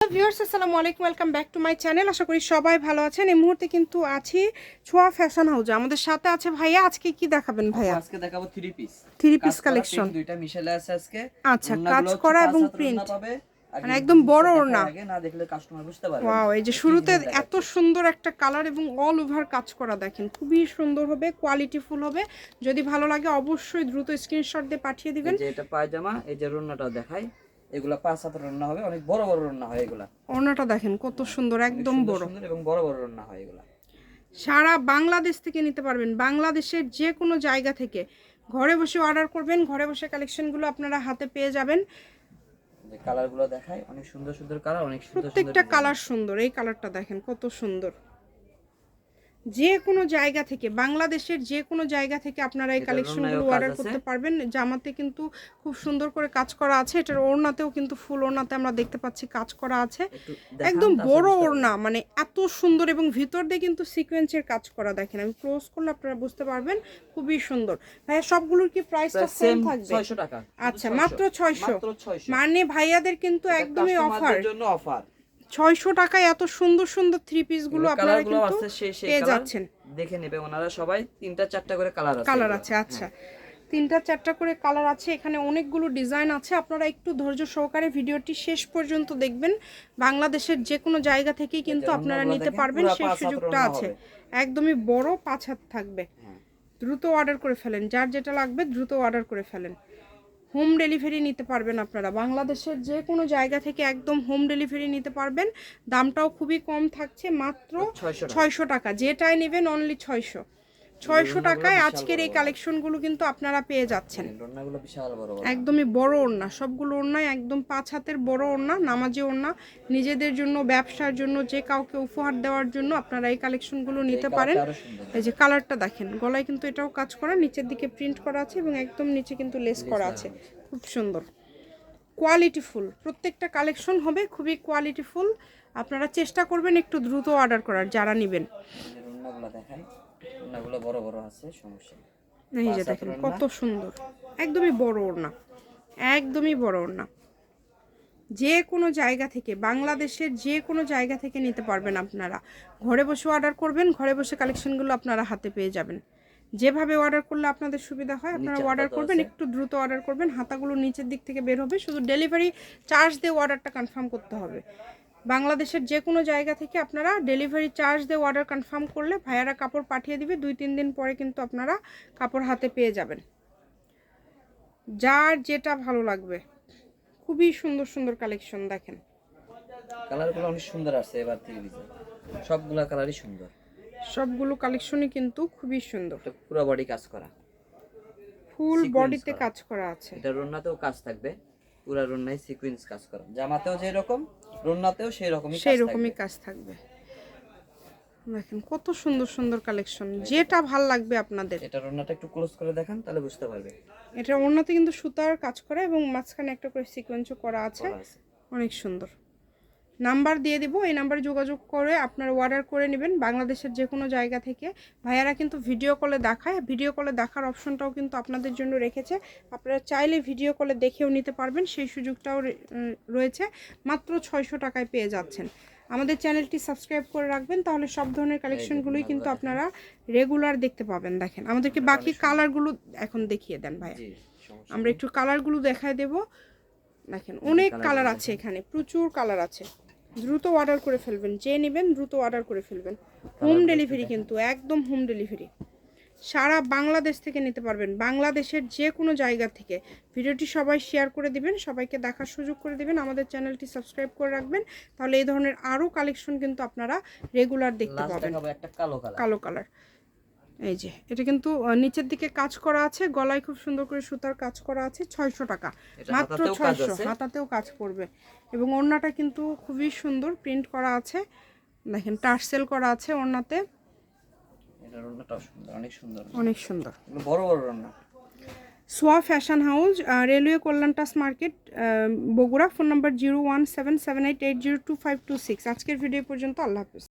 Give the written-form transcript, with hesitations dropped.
Viewers আসসালামু আলাইকুম, welcome back to my channel. আশা করি সবাই ভালো আছেন। এই মুহূর্তে কিন্তু আছি ছোঁয়া ফ্যাশন হাউসে। আমাদের সাথে আছে ভাইয়া। আজকে কি দেখাবেন ভাইয়া? আজকে দেখাবো থ্রি পিস কালেকশন। দুইটা মিশেলে আছে আজকে। আচ্ছা, কাজ করা এবং প্রিন্ট মানে একদম বড় ওড়না। আগে না দেখলে কাস্টমার বুঝতে পারবে না। ওয়াও, এই যে শুরুতে এত সুন্দর একটা কালার এবং অল ওভার কাজ করা, দেখেন খুবই সুন্দর হবে, কোয়ালিটিফুল হবে। যদি ভালো লাগে অবশ্যই দ্রুত স্ক্রিনশট দিয়ে পাঠিয়ে দিবেন। এই যে এটা পায়জামা, এই যে ওড়নাটাও দেখাই। এগুলা 5-7 ওড়না হবে, অনেক বড় বড় ওড়না হয় এগুলা। ওড়নাটা দেখেন কত সুন্দর, একদম বড় এবং বড় বড় ওড়না হয় এগুলা। সারা বাংলাদেশ থেকে নিতে পারবেন, বাংলাদেশের যে কোনো জায়গা থেকে ঘরে বসে অর্ডার করবেন, ঘরে বসে কালেকশনগুলো আপনারা হাতে পেয়ে যাবেন। যে কালারগুলো দেখাই, অনেক সুন্দর সুন্দর কালার, অনেক সুন্দর সুন্দর প্রত্যেকটা কালার সুন্দর। এই কালারটা দেখেন কত সুন্দর। যে কোনো জায়গা থেকে, বাংলাদেশের যে কোনো জায়গা থেকে আপনারা এই কালেকশনগুলো অর্ডার করতে পারবেন। জামাতে কিন্তু খুব সুন্দর করে কাজ করা আছে, এটার ওড়নাতেও কিন্তু ফুল ওড়নাতে আমরা দেখতে পাচ্ছি কাজ করা আছে, একদম বড় ওড়না, মানে এত সুন্দর। এবং ভিতর দিয়ে কিন্তু সিকোয়েন্সের কাজ করা, দেখেন আমি ক্লোজ করলে আপনারা বুঝতে পারবেন, খুবই সুন্দর। ভাইয়া সবগুলোর কি প্রাইসটা সেম থাকবে? 600 টাকা। আচ্ছা, মাত্র 600। মানে ভাইয়াদের কিন্তু একদমই অফার, 600 টাকায় এত সুন্দর সুন্দর থ্রি পিস গুলো আপনারা কিন্তু পেয়ে যাচ্ছেন। দেখে নেবে ওনারা সবাই। 3টা 4টা করে কালার আছে। আচ্ছা, 3টা 4টা করে কালার আছে। এখানে অনেকগুলো ডিজাইন আছে। আপনারা একটু ধৈর্য সহকারে ভিডিওটি শেষ পর্যন্ত দেখবেন। বাংলাদেশের যে কোনো জায়গা থেকেই কিন্তু আপনারা নিতে পারবেন, সেই সুযোগটা আছে। একদমই বড় 5 হাত থাকবে। দ্রুত অর্ডার করে ফেলেন, যার যেটা লাগবে দ্রুত অর্ডার করে ফেলেন। হোম ডেলিভারি নিতে পারবেন আপনারা, বাংলাদেশের যে কোনো জায়গা থেকে একদম হোম ডেলিভারি নিতে পারবেন। দামটাও খুবই কম থাকছে, মাত্র 600 টাকা। যেটাই নেবেন অনলি 600 টাকায় আজকের এই কালেকশনগুলো কিন্তু আপনারা পেয়ে যাচ্ছেন। একদমই বড় ওড়না, সবগুলো ওড়নায় একদম 5 হাতের বড় ওড়না, নামাজি ওড়না। নিজেদের জন্য, ব্যবসার জন্য, যে কাউকে উপহার দেওয়ার জন্য আপনারা এই কালেকশনগুলো নিতে পারেন। এই যে কালারটা দেখেন, গলায় কিন্তু এটাও কাজ করা, নিচের দিকে প্রিন্ট করা আছে এবং একদম নিচে কিন্তু লেস করা আছে। খুব সুন্দর, কোয়ালিটিফুল। প্রত্যেকটা কালেকশন হবে খুবই কোয়ালিটিফুল। আপনারা চেষ্টা করবেন একটু দ্রুত অর্ডার করার যারা নেবেন। বড় বড় আছে, সমস্যা এই যে দেখেন কত সুন্দর, একদমই বড় ওড়না, একদমই বড় ওড়না। যে কোনো জায়গা থেকে, বাংলাদেশের যে কোনো জায়গা থেকে নিতে পারবেন আপনারা। ঘরে বসে অর্ডার করবেন, ঘরে বসে কালেকশনগুলো আপনারা হাতে পেয়ে যাবেন। যেভাবে অর্ডার করলে আপনাদের সুবিধা হয় আপনারা অর্ডার করবেন, একটু দ্রুত অর্ডার করবেন। হাতাগুলো নিচের দিক থেকে বের হবে, শুধু ডেলিভারি চার্জ দিয়ে অর্ডারটা কনফার্ম করতে হবে। বাংলাদেশের যে কোনো জায়গা থেকে আপনারা ডেলিভারি চার্জ দিয়ে অর্ডার কনফার্ম করলে ভাইয়ারা কাপড় পাঠিয়ে দিবে। 2-3 দিন পরে কিন্তু আপনারা কাপড় হাতে পেয়ে যাবেন। যার যেটা ভালো লাগবে, খুবই সুন্দর সুন্দর কালেকশন। দেখেন কালারগুলো অনেক সুন্দর আছে এবার থেকে, সবগুলা কালারই সুন্দর, সবগুলো কালেকশনই কিন্তু খুবই সুন্দর। পুরো বডি কাজ করা, ফুল বডিতে কাজ করা আছে। এটা রন্নাতেও কাজ থাকবে, পুরো রন্নায় সিকোয়েন্স কাজ করা। জামাতেও যে রকম, রন্নাতেও সেই রকমই কাজ থাকবে। দেখেন কত সুন্দর সুন্দর কালেকশন, যেটা ভাল লাগবে আপনাদের। এটা রন্নাটা একটু ক্লোজ করে দেখান, তাহলে বুঝতে পারবে। এটা ওড়নাতে কিন্তু সুতার কাজ করা এবং মাঝখানে একটা করে সিকোয়েন্সও করা আছে, অনেক সুন্দর। নাম্বার দিয়ে দিব, এই নাম্বারে যোগাযোগ করে আপনারা অর্ডার করে নেবেন। বাংলাদেশের যে কোনো জায়গা থেকে ভাইয়ারা কিন্তু ভিডিও কলে দেখায়, ভিডিও কলে দেখার অপশনটাও কিন্তু আপনাদের জন্য রেখেছে। আপনারা চাইলে ভিডিও কলে দেখেও নিতে পারবেন, সেই সুযোগটাও রয়েছে। মাত্র 600 টাকায় পেয়ে যাচ্ছেন। আমাদের চ্যানেলটি সাবস্ক্রাইব করে রাখবেন, তাহলে সব ধরনের কালেকশনগুলোই কিন্তু আপনারা রেগুলার দেখতে পাবেন। দেখেন আমাদেরকে বাকি কালারগুলো এখন দেখিয়ে দেন ভাইয়া, আমরা একটু কালারগুলো দেখায় দেব। দেখেন অনেক কালার আছে, এখানে প্রচুর কালার আছে। দ্রুত অর্ডার করে ফেলবেন, যে নেবেন দ্রুত অর্ডার করে ফেলবেন। হোম ডেলিভারি কিন্তু একদম হোম ডেলিভারি, সারা বাংলাদেশ থেকে নিতে পারবেন, বাংলাদেশের যে কোনো জায়গা থেকে। ভিডিওটি সবাই শেয়ার করে দিবেন, সবাইকে দেখার সুযোগ করে দিবেন, আমাদের চ্যানেলটি সাবস্ক্রাইব করে রাখবেন, তাহলে এই ধরনের আরও কালেকশন কিন্তু আপনারা রেগুলার দেখতে পাবেন। কালো কালার, এই যে এটা কিন্তু নিচের দিকে কাজ করা আছে, গলায় খুব সুন্দর করে সুতার কাজ করা আছে। 600 টাকা, মাত্র 600। হাতাতেও কাজ করবে এবং ওড়নাটা কিন্তু খুবই সুন্দর প্রিন্ট করা আছে। দেখেন টার্সেল করা আছে ওড়নাতে, অনেক সুন্দর, বড় বড় ওড়না। সোয়া ফ্যাশন হাউস, রেলওয়ে কল্যাণটাস মার্কেট, বগুড়া। Phone number 017788025526। আজকের ভিডিও পর্যন্ত, আল্লাহ হাফেজ।